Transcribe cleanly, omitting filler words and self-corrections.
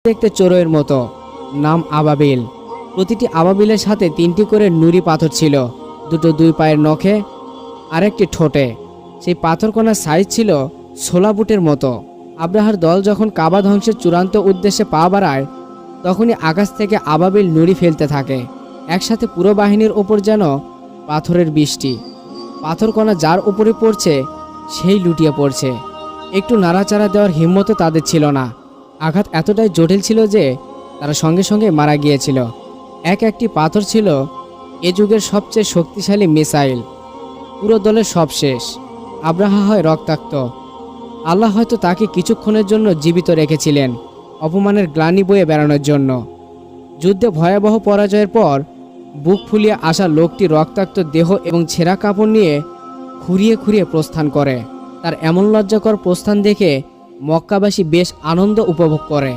দেখতে চোরের মতো, নাম আবাবিল। প্রতিটি আবাবিলের সাথে 3টি করে নুড়ি পাথর ছিল, দুটো 2 পায়ের নখে, আরেকটি ঠোঁটে। সেই পাথরকণার সাইজ ছিল 16 বুটের মতো। আব্রাহার দল যখন কাবা ধ্বংসের চূড়ান্ত উদ্দেশ্যে পা বাড়ায়, তখনই আকাশ থেকে আবাবিল নুড়ি ফেলতে থাকে। একসাথে পুরো বাহিনীর ওপর যেন পাথরের বৃষ্টি। পাথরকণা যার উপরে পড়ছে সেই লুটিয়ে পড়ছে। একটু নাড়াচাড়া দেওয়ার হিম্মতও তাদের ছিল না। আঘাত এতটাই জটিল ছিল যে তারা সঙ্গে সঙ্গে মারা গিয়েছিল। একটি পাথর ছিল এ যুগের সবচেয়ে শক্তিশালী মিসাইল। পুরো দলের সব শেষ। আব্রাহা হয় রক্তাক্ত। আল্লাহ হয়তো তাকে কিছুক্ষণের জন্য জীবিত রেখেছিলেন, অপমানের গ্লানি বয়ে বেড়ানোর জন্য। যুদ্ধে ভয়াবহ পরাজয়ের পর বুক ফুলিয়ে আসা লোকটি রক্তাক্ত দেহ এবং ছেঁড়া কাপড় নিয়ে খুঁড়িয়ে খুঁড়িয়ে প্রস্থান করে। তার এমন লজ্জাকর প্রস্থান দেখে মক্কাবাসী বেশ আনন্দ উপভোগ করে।